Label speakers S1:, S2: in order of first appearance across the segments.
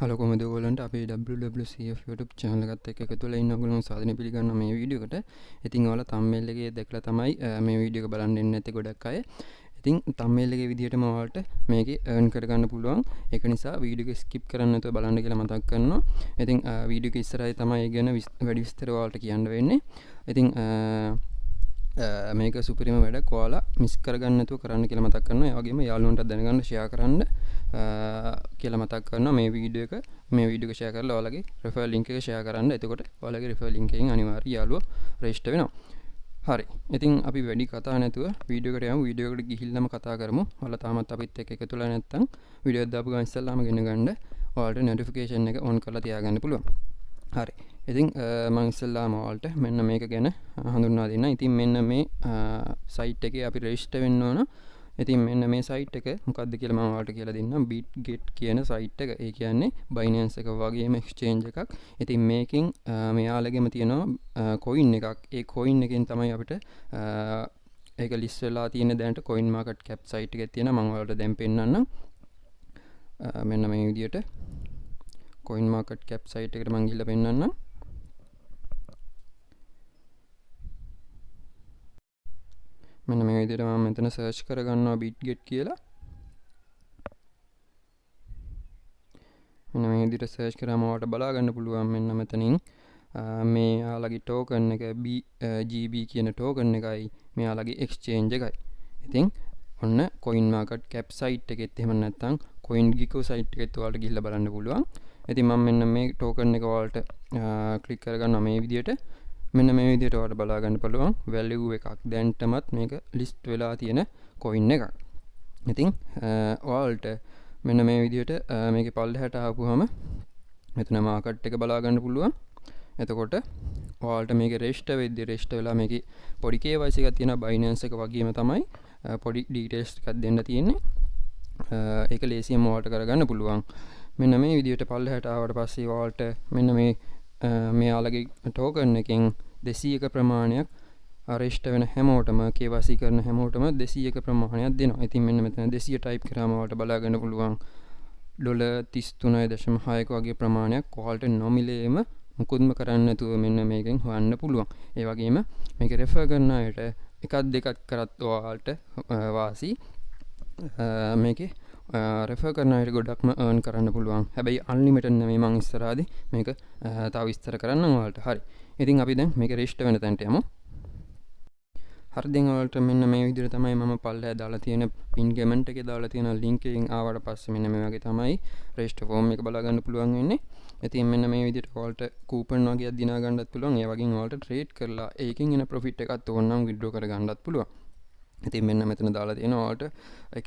S1: Hello කොහමද ඔයගොල්ලන්ට අපේ WwCf YouTube channel එකත් එක්ක එකතු වෙලා ඉන්න ඔයගොල්ලෝ සාදරයෙන් පිළිගන්නවා මේ වීඩියෝ එකට. ඉතින් ඔයාලා thumbnail එකේ දැකලා තමයි මේ වීඩියෝ එක බලන්න ඉන්නේ නැත්තේ ගොඩක් අය. ඉතින් thumbnail එකේ විදිහටම ඔයාලට මේකේ earn කරගන්න පුළුවන්. ඒක නිසා වීඩියෝ එක skip කරන්න නැතුව බලන්න කියලා මතක් කරනවා. ඉතින් වීඩියෝ එක ඉස්සරහයි තමයි ඒ ගැන වැඩි විස්තර ඔයාලට කියන්න වෙන්නේ. ඉතින් මේක සුපිරිම වැඩක් ඔයාලා මිස් කරගන්න නැතුව කරන්න කියලා මතක් කරනවා. ඒ වගේම යාළුවන්ට දැනගන්න ෂෙයා කරන්න කියලා මතක් කරනවා. මේ වීඩියෝ එක ෂෙයා කරලා ඔයාලගේ referral link එක ෂෙයා කරන්න. එතකොට ඔයාලගේ referral link එකෙන් අනිවාර්යයෙන් යාළුවෝ register වෙනවා. හරි. ඉතින් අපි වැඩි කතා නැතුව වීඩියෝ එකට යමු. වීඩියෝ එකට ගිහිල්ලාම කතා කරමු. ඔයාලා තාමත් අපිත් එක්ක එකතු වෙලා නැත්නම් වීඩියෝ එක දාපු ගමන් ඉස්සෙල්ලාම ගෙන ගන්න ඔයාලට notification එක on කරලා තියාගන්න පුළුවන්. හරි. ඉතින් මම ඉස්සෙල්ලාම ඔයාලට මෙන්න මේක ගැන හඳුන්වා දෙන්න. ඉතින් මෙන්න මේ site එකේ අපි register වෙන්න ඕන. ඉතින් මෙන්න මේ site එක මොකක්ද කියලා මම ඔයාලට කියලා දෙන්නම්. Bitget කියන site එක. ඒ කියන්නේ Binance එක වගේම exchange එකක්. ඉතින් මේකෙන් මෙයාලගෙම තියෙනවා coin එකක්. ඒ coin එකෙන් තමයි අපිට ඒක list වෙලා තියෙන දැනට Coinmarketcap site එකේ තියෙනවා. මම ඔයාලට දැන් පෙන්නන්නම්. මෙන්න මේ විදියට Coinmarketcap site එකට මම ගිහිල්ලා පෙන්නන්නම්. මෙන්න මේ විදිහට මම මෙතන සර්ච් කරගන්නවා Bitget කියලා. මෙන්න මේ විදිහට සර්ච් කරාම ඔයාලට බලා ගන්න පුළුවන් මෙන්න මෙතනින් මේ යාළගේ token එක GB කියන token එකයි මෙයාලගේ exchange එකයි. ඉතින් ඔන්න Coinmarketcap site එකෙත් එහෙම නැත්නම් CoinGecko site එකෙත් ඔයාලට ගිහිල්ලා බලන්න පුළුවන්. ඉතින් මම මෙන්න මේ token එක ඔයාලට ක්ලික් කරගන්නවා මේ විදිහට. මෙන්න මේ විදිහට ඔයාලට බලා ගන්න පුළුවන් value එකක්. දැන්ටමත් මේක list වෙලා තියෙන coin එකක්. ඉතින් ඔයාලට මෙන්න මේ විදිහට මේකේ පල්ලෙහාට ආපුවම මෙතන market එක බලා ගන්න පුළුවන්. එතකොට ඔයාලට මේකේ register වෙලා මේකේ පොඩි KYC එකක් තියෙනවා. Binance එක වගේම තමයි පොඩි details ටිකක් දෙන්න තියෙන්නේ. ඒක ලේසියෙන් ඔයාලට කරගන්න පුළුවන්. මෙන්න මේ විදිහට පල්ලෙහාට ආවට පස්සේ ඔයාලට මෙන්න මෙයාලගේ token එකෙන් 200ක ප්‍රමාණයක් register වෙන හැමෝටම KYC කරන හැමෝටම 200ක ප්‍රමාණයක් දෙනවා. ඉතින් මෙන්න මෙතන 200 type කරාම ඔයාලට බලා ගන්න පුළුවන් $33.6ක වගේ ප්‍රමාණයක් ඔයාලට නොමිලේම මුකුත්ම කරන්න නැතුව මෙන්න මේකෙන් හොයන්න පුළුවන්. ඒ වගේම මේක refer කරන අයට එකක් දෙකක් කරත් ඔයාලට වාසි මේකේ refer කරන අයට ගොඩක්ම earn කරන්න පුළුවන්. හැබැයි unlimited නෙමෙයි. මම ඉස්සරහදී මේක තව විස්තර කරන්නම් ඔයාලට. හරි. ඉතින් අපි දැන් මේක register වෙන තැනට යමු. හරි. දැන් ඔයාලට මෙන්න මේ විදිහට තමයි මම පල්ලෙහා දාලා තියෙන pin comment එකේ දාලා තියෙන link එකෙන් ආවට පස්සේ මෙන්න මේ වගේ තමයි register form එක බලා ගන්න පුළුවන් වෙන්නේ. ඉතින් මෙන්න මේ විදිහට ඔයාලට coupon වගේක් දිනා ගන්නත් පුළුවන්. ඒ වගේම ඔයාලට trade කරලා ඒකෙන් එන profit එකත් ඕනනම් withdraw කර ගන්නත් පුළුවන්. ඉතින් මෙන්න මෙතන දාලා තියෙනවා ඔයාලට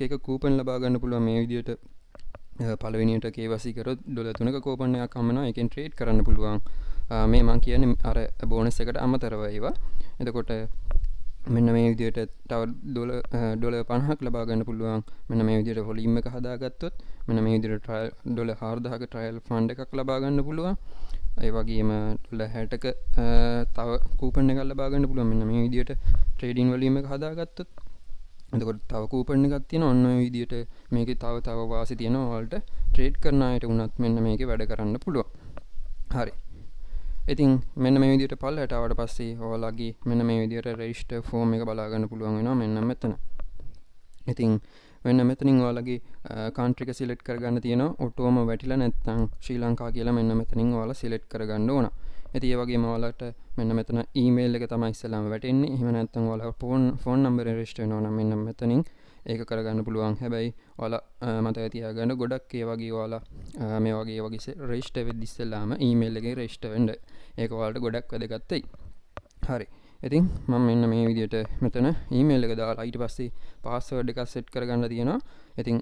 S1: එක coupon ලබා ගන්න පුළුවන්. මේ විදිහට පළවෙනියට KYC කරොත් $3ක coupon එකක් හම්බෙනවා. ඒකෙන් trade කරන්න පුළුවන්. මේ මම කියන්නේ අර bonus එකට අමතරව ඒවා. එතකොට මෙන්න මේ විදිහට තව $50ක් ලබා ගන්න පුළුවන්. මෙන්න මේ විදිහට volume එක හදාගත්තොත් මෙන්න මේ විදිහට $4000ක trial fund එකක් ලබා ගන්න පුළුවන්. ඒ වගේම $60ක තව coupon එකක් ලබා ගන්න පුළුවන්. මෙන්න මේ විදිහට trading volume එක හදාගත්තොත් එතකොට තව coupon එකක් තියෙනවා. ඔන්න ඔය විදිහට මේකේ තව වාසි තියෙනවා. ඔයාලට trade කරන අයට උනත් මෙන්න මේකේ වැඩ කරන්න පුළුවන්. හරි. ඉතින් මෙන්න මේ විදිහට පල්ලෙහාට ආවට පස්සේ ඔයාලගේ මෙන්න මේ විදිහට register form එක බලා ගන්න පුළුවන් වෙනවා මෙන්න මෙතන. ඉතින් මෙන්න මෙතනින් ඔයාලගේ country එක select කරගන්න තියෙනවා. ඔටෝම වැටිලා නැත්නම් ශ්‍රී ලංකා කියලා මෙන්න මෙතනින් ඔයාලා select කරගන්න ඕන. ඉතින් ඒ වගේම ඔයාලට මෙන්න මෙතන email එක තමයි ඉස්සෙල්ලාම වැටෙන්නේ. එහෙම නැත්නම් ඔයාලා phone number එක register වෙනවා නම් මෙන්න මෙතනින් ඒක කරගන්න පුළුවන්. හැබැයි ඔයාලා මතක තියාගන්න ගොඩක් ඒ වගේ ඔයාලා මේ වගේ register වෙද්දි ඉස්සෙල්ලාම email එකේ register වෙන්න. ඒක ඔයාලට ගොඩක් වැදගත් වෙයි. හරි. ඉතින් මම මෙන්න මේ විදිහට මෙතන email එක දාලා ඊට පස්සේ password එකක් set කරගන්න තියෙනවා. ඉතින්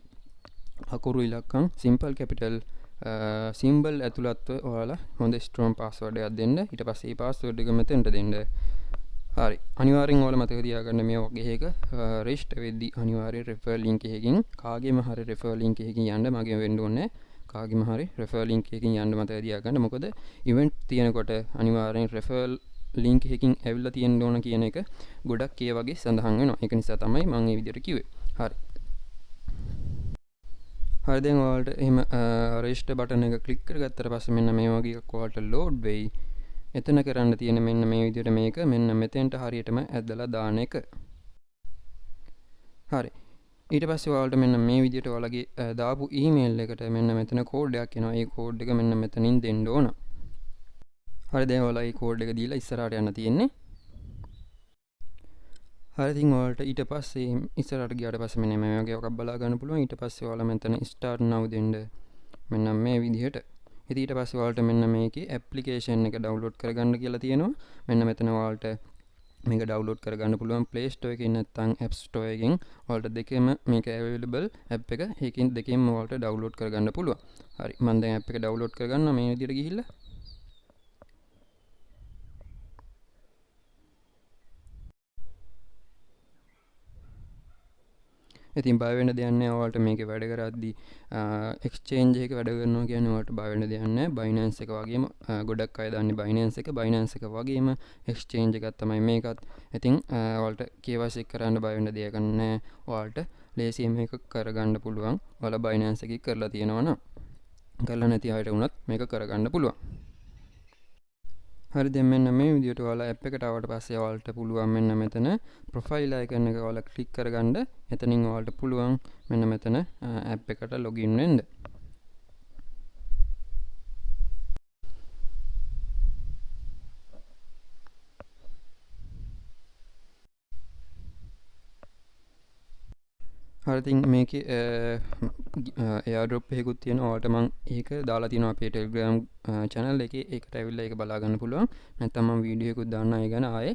S1: අකුරු ඉලක්කම් simple capital symbol ඇතුළත්ව ඔයාලා හොඳ strong password එකක් දෙන්න. ඊට පස්සේ මේ password එක මෙතෙන්ට දෙන්න. හරි. අනිවාර්යෙන් ඔයාලා මතක තියාගන්න මේ වගේ එක register වෙද්දී අනිවාර්යෙන් referral link එකකින් කාගේම හරි referral link එකකින් යන්න මගේ වෙන්න ඕනේ. කාගේම හරි referral link එකකින් යන්න මතක තියාගන්න. මොකද event තියෙනකොට අනිවාර්යෙන් referral link එකකින් ඇවිල්ලා තියෙන්න ඕන කියන එක ගොඩක් ඒ වගේ සඳහන් වෙනවා. ඒක නිසා තමයි මම මේ විදිහට කිව්වේ. හරි. හරි දැන් ඔයාලට එහෙම රෙජිස්ටර් බටන් එක ක්ලික් කරගත්තට පස්සේ මෙන්න මේ වගේ එකක් ඔයාලට ලෝඩ් වෙයි. එතන කරන්න තියෙන මෙන්න මේ විදිහට මේක මෙන්න මෙතෙන්ට හරියටම ඇදලා දාන එක. හරි. ඊට පස්සේ ඔයාලට මෙන්න මේ විදිහට ඔයාලගේ දාපු ඊමේල් එකට මෙන්න මෙතන කෝඩ් එකක් එනවා. ඒ කෝඩ් එක මෙන්න මෙතනින් දෙන්න ඕන. හරි දැන් ඔයාලා මේ කෝඩ් එක දීලා ඉස්සරහට යන්න තියෙන්නේ. හරි ඉතින් ඔයාලට ඊට පස්සේ ඉස්සරහට ගියාට පස්සේ මෙන්න මේ වගේ එකක් බලා ගන්න පුළුවන්. ඊට පස්සේ ඔයාලා මෙතන start now දෙන්න මෙන්න මේ විදිහට. ඉතින් ඊට පස්සේ ඔයාලට මෙන්න මේකේ ඇප්ලිකේෂන් එක ඩවුන්ලෝඩ් කරගන්න කියලා තියෙනවා. මෙන්න මෙතන ඔයාලට මේක ඩවුන්ලෝඩ් කරගන්න පුළුවන් Play Store එකකින් නැත්නම් App Store එකකින්. ඔයාලට දෙකෙම මේක available app එක. ඒකෙන් දෙකෙන්ම ඔයාලට ඩවුන්ලෝඩ් කරගන්න පුළුවන්. හරි මම දැන් app එක ඩවුන්ලෝඩ් කරගන්නවා මේ විදිහට ගිහිල්ලා. ඉතින් බය වෙන්න දෙයක් නැහැ. ඔයාලට මේකේ වැඩ කරද්දී exchange එකක වැඩ කරනවා කියන්නේ ඔයාලට බය වෙන්න දෙයක් නැහැ. Binance එක වගේම ගොඩක් අය දන්නේ Binance එක. Binance එක වගේම exchange එකක් තමයි මේකත්. ඉතින් ඔයාලට KYC කරන්න බය වෙන්න දෙයක් නැහැ. ඔයාලට ලේසියෙන් මේක කරගන්න පුළුවන්. ඔයාලා Binance එකේ කරලා තියෙනවා නම්. කරලා නැති අයට වුණත් මේක කරගන්න පුළුවන්. හරි දැන් මෙන්න මේ විදිහට ඔයාලා app එකට ආවට පස්සේ ඔයාලට පුළුවන් මෙන්න මෙතන profile icon එක ඔයාලා click කරගන්න. එතනින් ඔයාලට පුළුවන් මෙන්න මෙතන app එකට login වෙන්න. හරි ඉතින් මේකේ airdrop එකකුත් තියෙනවා. ඔයාලට මම ඒක දාලා තියෙනවා අපේ Telegram channel එකේ. ඒකට ඇවිල්ලා ඒක බලා ගන්න පුළුවන්. නැත්නම් මම වීඩියෝ එකකුත් දාන්නම් ඒ ගැන ආයේ.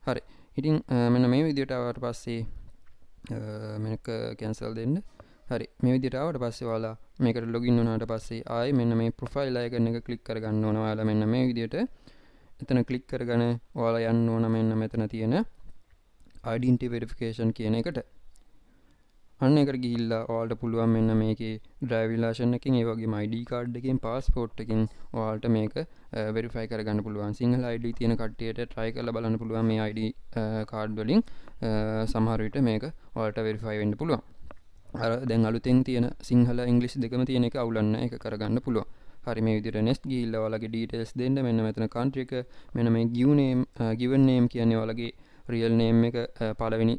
S1: හරි. ඉතින් මෙන්න මේ විදිහට ආවට පස්සේ මේක cancel දෙන්න. හරි. මේ විදිහට ආවට පස්සේ ඔයාලා මේකට login වුණාට පස්සේ ආයේ මෙන්න මේ profile icon එක click කරගන්න ඕන. ඔයාලා මෙන්න මේ විදිහට එතන click කරගෙන ඔයාලා යන්න ඕන මෙන්න මෙතන තියෙන identity verification කියන එකට. අන්න එකට ගිහිල්ලා ඔයාලට පුළුවන් මෙන්න මේකේ driving license එකකින් ඒ වගේම ID card එකකින් passport එකකින් ඔයාලට මේක verify කරගන්න පුළුවන්. සිංහල ID තියෙන කට්ටියට try කරලා බලන්න පුළුවන් මේ ID card වලින් සමහර විට මේක ඔයාලට verify වෙන්න පුළුවන්. අර දැන් අලුතෙන් තියෙන සිංහල ඉංග්‍රීසි දෙකම තියෙන එක අවුලන්න ඒක කරගන්න පුළුවන්. හරි මේ විදිහට next ගිහිල්ලා ඔයාලගේ details දෙන්න. මෙන්න මෙතන country එක මෙන්න මේ given name කියන්නේ ඔයාලගේ real name එක පළවෙනි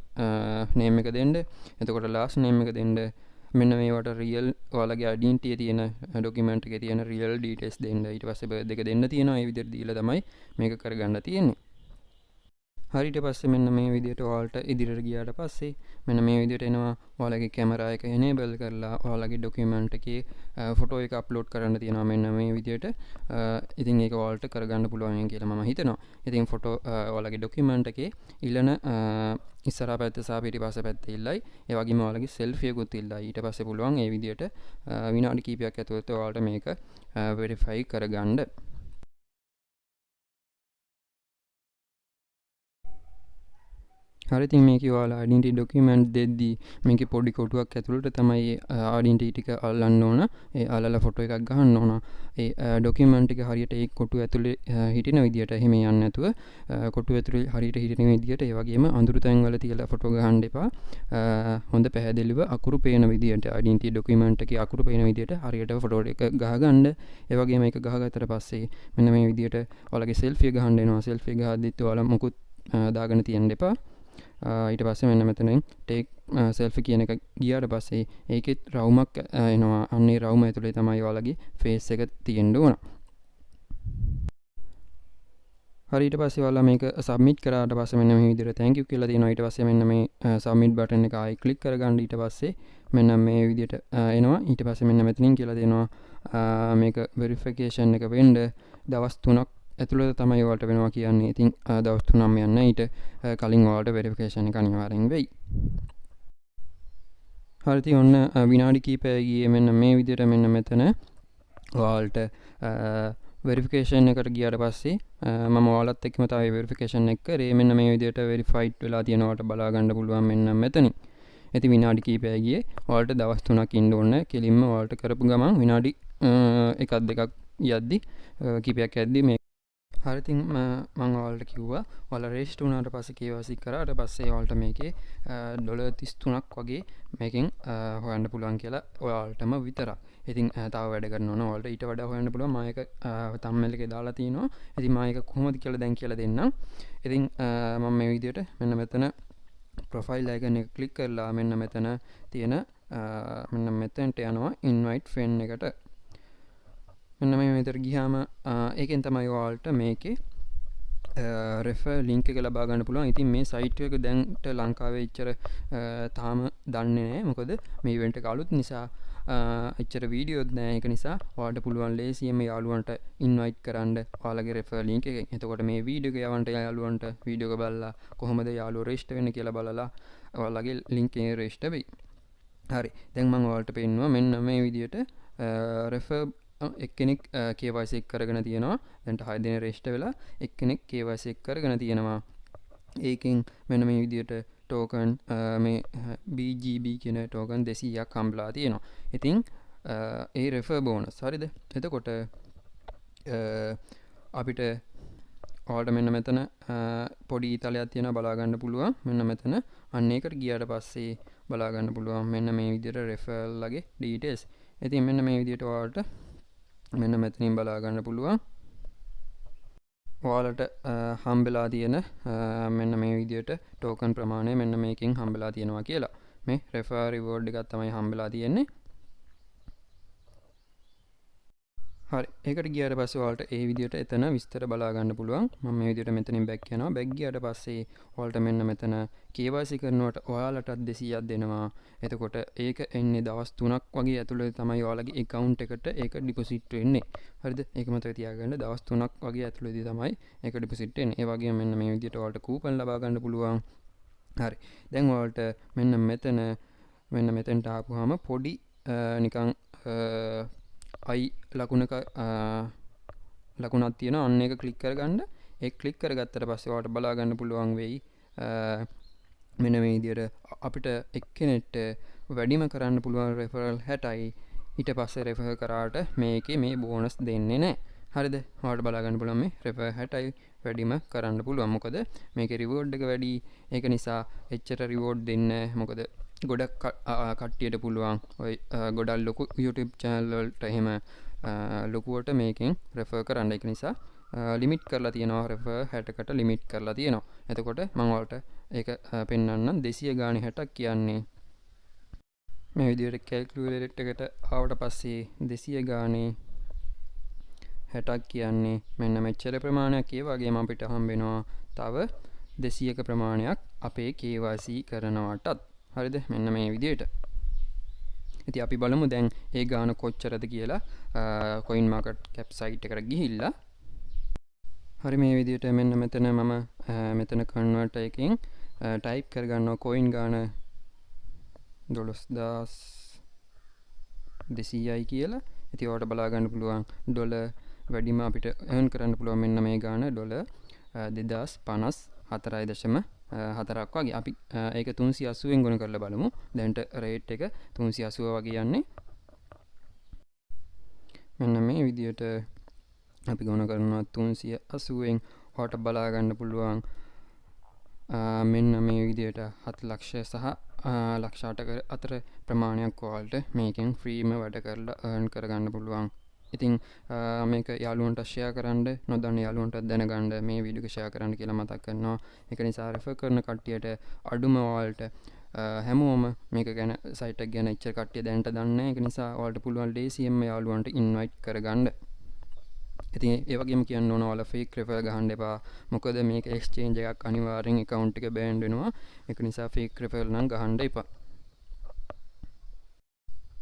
S1: name එක දෙන්න. එතකොට last name එක දෙන්න. මෙන්න මේවට real ඔයාලගේ identity එකේ තියෙන document එකේ තියෙන real details දෙන්න. ඊට පස්සේ birth එක දෙන්න තියෙනවා. ඒ විදිහට දීලා තමයි මේක කරගන්න තියෙන්නේ. හරි ඊට පස්සේ මෙන්න මේ විදිහට ඔයාලට ඉදිරියට ගියාට පස්සේ මෙන්න මේ විදිහට එනවා. ඔයාලගේ කැමරා එක enable කරලා ඔයාලගේ document එකේ photo එක upload කරන්න තියෙනවා මෙන්න මේ විදිහට. ඉතින් ඒක ඔයාලට කරගන්න පුළුවන් කියලා මම හිතනවා. ඉතින් photo ඔයාලගේ document එකේ ඊළන ඉස්සරහා පැත්ත සහ පිටිපස්ස පැත්ත ඉල්ලයි. ඒ වගේම ඔයාලගේ selfie එකකුත් ඉල්ලයි. ඊට පස්සේ පුළුවන් මේ විදිහට විනාඩි කිහිපයක් ඇතුළත ඔයාලට මේක verify කරගන්න. හරි ඉතින් මේකේ ඔයාලා identity document දෙද්දී මේකේ පොඩි කොටුවක් ඇතුළට තමයි identity ටික අල්ලන්න ඕන. ඒ අල්ලලා ෆොටෝ එකක් ගහන්න ඕන. ඒ document එක හරියට ඒ කොටුව ඇතුලේ හිටින විදියට එහෙම යන්නේ නැතුව කොටුව ඇතුලේ හරියට හිටින විදියට ඒ වගේම අඳුරු තැන් වල තියලා ෆොටෝ ගහන්න එපා. හොඳ පැහැදිලිව අකුරු පේන විදියට identity document එකේ අකුරු පේන විදියට හරියට ෆොටෝ එක ගහගන්න. ඒ වගේම ඒක ගහගත්තට පස්සේ මෙන්න මේ විදියට ඔයාලගේ selfie ගහන්න එනවා. selfie ගහද්දිත් ඔයාලා මොකුත් දාගෙන තියන්න එපා. ඊට පස්සේ මෙන්න මෙතනින් take selfie කියන එක ගියාට පස්සේ ඒකෙත් රවුමක් එනවා. අන්නේ රවුම ඇතුලේ තමයි ඔයාලගේ face එක තියෙන්න ඕන. හරි ඊට පස්සේ ඔයාලා මේක submit කරාට පස්සේ මෙන්න මේ විදිහට thank you කියලා තියෙනවා. ඊට පස්සේ මෙන්න මේ submit button එක ආයි click කරගන්න. ඊට පස්සේ මෙන්න මේ විදිහට එනවා. ඊට පස්සේ මෙන්න මෙතනින් කියලා තියෙනවා මේක verification එක වෙන්න දවස් 3ක් ඇතුළත තමයි ඔයාලට වෙනවා කියන්නේ. ඉතින් දවස් 3ක්ම යන්න ඊට කලින් ඔයාලට verification එක අනිවාර්යෙන් වෙයි. හරි ඉතින් ඔන්න විනාඩි කිහිපයක් ගියේ මෙන්න මේ විදිහට මෙන්න මෙතන ඔයාලට verification එකට ගියාට පස්සේ මම ඔයාලත් එක්කම තමයි verification එක කරේ. මෙන්න මේ විදිහට verified වෙලා තියෙනවට බලා ගන්න පුළුවන් මෙන්න මෙතනින්. ඉතින් විනාඩි කිහිපයක් ගියේ ඔයාලට දවස් 3ක් ඉන්න ඕනේ. කෙලින්ම ඔයාලට කරපු ගමන් විනාඩි එකක් දෙකක් යද්දි කිහිපයක් යද්දි මේ හරි ඉතින් මම ඔයාලට කිව්වා ඔයාලා රෙජිස්ටර් වුණාට පස්සේ KYC කරාට පස්සේ ඔයාලට මේකේ $33ක් වගේ මේකෙන් හොයන්න පුළුවන් කියලා ඔයාලටම විතරක්. ඉතින් තව වැඩ කරන්න ඕන ඔයාලට ඊට වඩා හොයන්න පුළුවන්. මම ඒක thumbnail එකේ දාලා තිනවා. ඉතින් මම ඒක කොහොමද කියලා දැන් කියලා දෙන්නම්. ඉතින් මම මේ විදිහට මෙන්න මෙතන ප්‍රොෆයිල් අයිකන් එක ක්ලික් කරලා මෙන්න මෙතන තියෙන මෙන්න මෙතනට යනවා invite friend එකට. මෙන්න මේ විදිහට ගියාම ඒකෙන් තමයි ඔයාලට මේකේ refer link එක ලබා ගන්න පුළුවන්. ඉතින් මේ site එක දැන්ට ලංකාවේ ඉච්චර තාම දන්නේ නැහැ. මොකද මේ event එක අලුත් නිසා ඉච්චර වීඩියෝත් නැහැ. ඒක නිසා ඔයාලට පුළුවන් ලේසියෙන්ම යාළුවන්ට invite කරන්න ඔයාලගේ refer link එකෙන්. එතකොට මේ වීඩියෝ එක යවන්න යාළුවන්ට වීඩියෝ එක බලලා කොහොමද යාළුවෝ register වෙන්නේ කියලා බලලා ඔයාලගේ link එකේ register වෙයි. හරි. දැන් මම ඔයාලට පෙන්නනවා මෙන්න මේ විදිහට refer එක්කෙනෙක් KYC කරගෙන තියෙනවා. දැන්ට 6 දින රෙජිස්ටර් වෙලා එක්කෙනෙක් KYC කරගෙන තියෙනවා. ඒකෙන් මෙන්න මේ විදිහට ටෝකන් මේ BGB කියන ටෝකන් 200ක් හම්බලා තියෙනවා. ඉතින් ඒ රෙෆර් බෝනස් හරිද? එතකොට අපිට ඔයාලට මෙන්න මෙතන පොඩි ඊතලයක් තියෙනවා බලා ගන්න පුළුවන්. මෙන්න මෙතන අන්න ඒකට ගියාට පස්සේ බලා ගන්න පුළුවන් මෙන්න මේ විදිහට රෙෆරල් ලගේ ඩීටේල්ස්. ඉතින් මෙන්න මේ විදිහට ඔයාලට මෙන්න මෙතනින් බලා ගන්න පුළුවන් ඔයාලට හම්බෙලා තියෙන මෙන්න මේ විදිහට ටෝකන් ප්‍රමාණය මෙන්න මේකෙන් හම්බෙලා තියෙනවා කියලා. මේ refer reward එකක් තමයි හම්බෙලා තියෙන්නේ. හරි. ඒකට ගියාට පස්සේ ඔයාලට ඒ විදිහට එතන විස්තර බලා ගන්න පුළුවන්. මම මේ විදිහට මෙතනින් බැක් යනවා. බැක් ගියාට පස්සේ ඔයාලට මෙන්න මෙතන KYC කරනකොට ඔයාලටත් 200ක් දෙනවා. එතකොට ඒක එන්නේ දවස් 3ක් වගේ ඇතුළත තමයි ඔයාලගේ account එකට ඒක deposit වෙන්නේ. හරිද? ඒක මතක තියාගන්න. දවස් 3ක් වගේ ඇතුළතදී තමයි ඒක deposit වෙන්නේ. ඒ වගේම මෙන්න මේ විදිහට ඔයාලට coupon ලබා ගන්න පුළුවන්. හරි. දැන් ඔයාලට මෙන්න මෙතනට ආපුවාම පොඩි නිකන් I ලකුණක ලකුණක් තියෙනවා. අන්න ඒක ක්ලික් කරගන්න. ඒක ක්ලික් කරගත්තට පස්සේ ඔයාලට බලා ගන්න පුළුවන් වෙයි මෙන්න මේ විදිහට අපිට එක්කෙනෙක්ට වැඩිම කරන්න පුළුවන් referral 60යි. ඊට පස්සේ refer කරාට මේකේ මේ බෝනස් දෙන්නේ නැහැ. හරිද? ඔයාලට බලා ගන්න පුළුවන් මේ refer 60යි වැඩිම කරන්න පුළුවන්. මොකද මේකේ reward එක වැඩි. ඒක නිසා එච්චර reward දෙන්නේ නැහැ. මොකද ගොඩක් කට්ටියට පුළුවන් ඔය ගොඩක් ලොකු YouTube channel වලට එහෙම ලොකුවට මේකෙන් refer කරන්න. ඒක නිසා ලිමිට් කරලා තියෙනවා. refer 60කට ලිමිට් කරලා තියෙනවා. එතකොට මම ඔයාලට ඒක පෙන්වන්නම්. 200 ගානේ 60ක් කියන්නේ මේ විදිහට calculator එකට ආවට පස්සේ 200 ගානේ 60ක් කියන්නේ මෙන්න මෙච්චර ප්‍රමාණයක්. ඒ වගේම අපිට හම්බ වෙනවා තව 200ක ප්‍රමාණයක් අපේ KYC කරනවටත්. හරිද? මෙන්න මේ විදිහට. ඉතින් අපි බලමු දැන් ඒ ගාන කොච්චරද කියලා Coinmarketcap site එකට ගිහිල්ලා. හරි මේ විදිහට මෙන්න මෙතන මම මෙතන convert එකකින් type කරගන්නවා coin ගාන 12200යි කියලා. ඉතින් ඔයාලට බලා ගන්න පුළුවන් ඩොලර් වැඩිම අපිට earn කරන්න පුළුවන් මෙන්න මේ ගාන ඩොලර් 2054.4ක් වගේ. අපි ඒක 380ෙන් ගුණ කරලා බලමු. දැන්ට රේට් එක 380 වගේ යන්නේ. මෙන්න මේ විදිහට අපි ගුණ කරනවා 380ෙන්. ඔයාලට බලා ගන්න පුළුවන් මෙන්න මේ විදිහට 7 ලක්ෂ සහ ලක්ෂ 8ක අතර ප්‍රමාණයක් ඔයාලට මේකෙන් ෆ්‍රීම වැඩ කරලා earn කරගන්න පුළුවන්. ඉතින් මේක යාළුවන්ට ෂෙයා කරන්න, නොදන්න යාළුවන්ට දැනගන්න මේ වීඩියෝ එක ෂෙයා කරන්න කියලා මතක් කරනවා. ඒක නිසා රෙෆර් කරන කට්ටියට අඩුම ඔයාලට හැමෝම මේක ගැන සයිට් එක ගැන ඉච්චර කට්ටිය දැනට දන්නේ නැහැ. ඒක නිසා ඔයාලට පුළුවන් ලේසියෙන්ම යාළුවන්ට ඉන්වයිට් කරගන්න. ඉතින් ඒ වගේම කියන්න ඕන ඔයාලා ෆේක් රෙෆර් ගහන්න එපා. මොකද මේක එක්ස්චේන්ජ් එකක් අනිවාර්යෙන් account එක බෑන්ඩ් වෙනවා. ඒක නිසා ෆේක් රෙෆර් නම් ගහන්න එපා.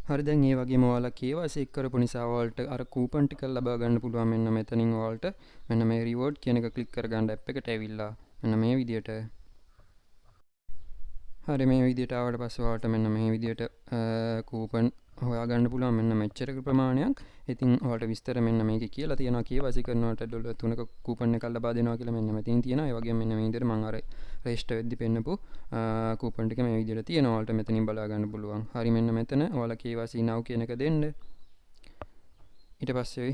S1: හරි දැන් ඒ වගේම ඔයාලා KYC කරපු නිසා ඔයාලට අර coupon ටික ලබා ගන්න පුළුවන්. මෙන්න මෙතනින් ඔයාලට මෙන්න මේ reward කියන එක ක්ලික් කරගන්න app එකට ඇවිල්ලා මෙන්න මේ විදියට. හරි මේ විදියට ආවට පස්සේ ඔයාලට මෙන්න මේ විදියට coupon හොයාගන්න පුළුවන් මෙන්න මෙච්චර ප්‍රමාණයක්. ඉතින් ඔයාලට විස්තර මෙන්න මේකේ කියලා තියෙනවා KYC කරනකොට ඩොලර් 3ක coupon එකක් ලබා දෙනවා කියලා මෙන්න මෙතන තියෙනවා. ඒ වගේම මෙන්න මේ විදියට මම අර රෙජිස්ටර් වෙද්දි පෙන්නපු coupon ටික මේ විදියට තියෙනවා. ඔයාලට මෙතනින් බලා ගන්න පුළුවන්. හරි මෙන්න මෙතන ඔයාලා KYC now කියන එක දෙන්න. ඊට පස්සේ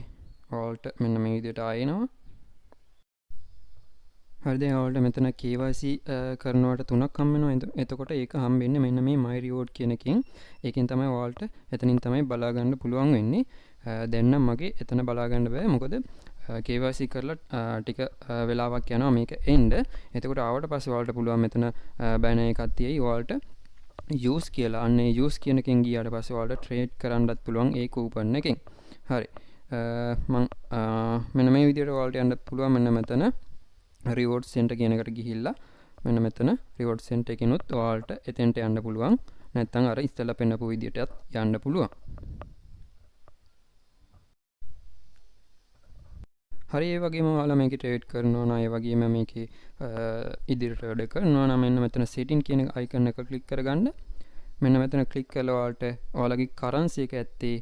S1: ඔයාලට මෙන්න මේ විදියට ආයෙනවා. හරිද ඔයාලට මෙතන KYC කරනවට 3ක් හම්බ වෙනවා. එතකොට ඒක හම්බෙන්නේ මෙන්න මේ my reward කියන එකෙන්. ඒකෙන් තමයි ඔයාලට එතනින් තමයි බලා ගන්න පුළුවන් වෙන්නේ. දැන් නම් මගේ එතන බලා ගන්න බෑ. මොකද KYC කරලා ටික වෙලාවක් යනවා මේක එන්න. එතකොට ආවට පස්සේ ඔයාලට පුළුවන් මෙතන බෑනර් එකක් තියෙයි ඔයාලට use කියලා. අන්න ඒ use කියන එකෙන් ගියාට පස්සේ ඔයාලට trade කරන්නත් පුළුවන් ඒ coupon එකෙන්. හරි. මම මෙන්න මේ විදිහට ඔයාලට යන්න පුළුවන් මෙන්න මෙතන reward center කියන එකට ගිහිල්ලා මෙන්න මෙතන reward center එකෙනුත් ඔයාලට එතෙන්ට යන්න පුළුවන්. නැත්නම් අර ඉස්සෙල්ලා පෙන්නපු විදිහටත් යන්න පුළුවන්. හරි ඒ වගේම ඔයාලා මේකේ ට්‍රේඩ් කරනවා නම් ඒ වගේම මේකේ ඉදිරියට වැඩ කරනවා නම් මෙන්න මෙතන setting කියන icon එක ක්ලික් කරගන්න. මෙන්න මෙතන ක්ලික් කළා ඔයාලට ඔයාලගේ currency එක ඇත්තේ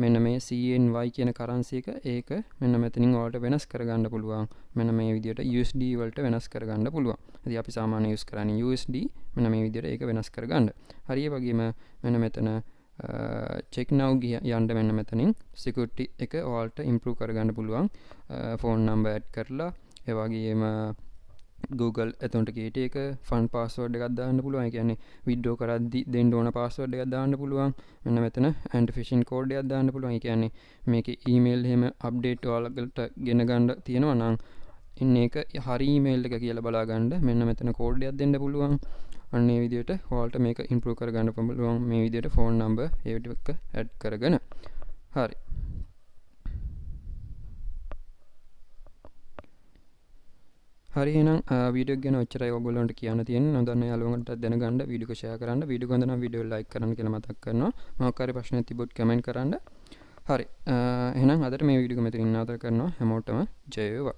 S1: මෙන්න මේ CNY කියන currency එක ඒක මෙන්න මෙතනින් ඔයාලට වෙනස් කරගන්න පුළුවන්. මෙන්න මේ විදිහට USD වලට වෙනස් කරගන්න පුළුවන්. ඉතින් අපි සාමාන්‍ය use කරන්නේ USD. මෙන්න මේ විදිහට ඒක වෙනස් කරගන්න. හරි ඒ වගේම මෙන්න මෙතන check now යන්න මෙන්න මෙතනින් security එක ඔයාලට improve කරගන්න පුළුවන්. phone number add කරලා ඒ වගේම Google එතනට ගේට් එක fund password එකක් දාන්න පුළුවන්. ඒ කියන්නේ withdraw කරද්දි දෙන්න ඕන password එකක් දාන්න පුළුවන්. මෙන්න මෙතන anti phishing code එකක් දාන්න පුළුවන්. ඒ කියන්නේ මේකේ email එහෙම update ඔයාලට ගෙන ගන්න තියෙනවා නම් ඉන්න එක හරි email එක කියලා බලා ගන්න මෙන්න මෙතන code එකක් දෙන්න පුළුවන්. අන්න ඒ විදිහට ඔයාලට මේක improve කරගන්න පුළුවන්. මේ විදිහට phone number ඒ ටික add කරගෙන. හරි. හරි එහෙනම් වීඩියෝ එක ගැන ඔච්චරයි ඔයගොල්ලන්ට කියන්න තියෙන්නේ. නොදන්න යාළුවන්ට දැනගන්න වීඩියෝ එක ෂෙයා කරන්න. වීඩියෝ එක හොඳ නම් වීඩියෝ ලයික් කරන්න කියලා මතක් කරනවා. මොකක් හරි ප්‍රශ්නයක් තිබුත් කමෙන්ට් කරන්න. හරි. එහෙනම් අදට මේ වීඩියෝ එක මෙතනින් නතර කරනවා. හැමෝටම ජය වේවා.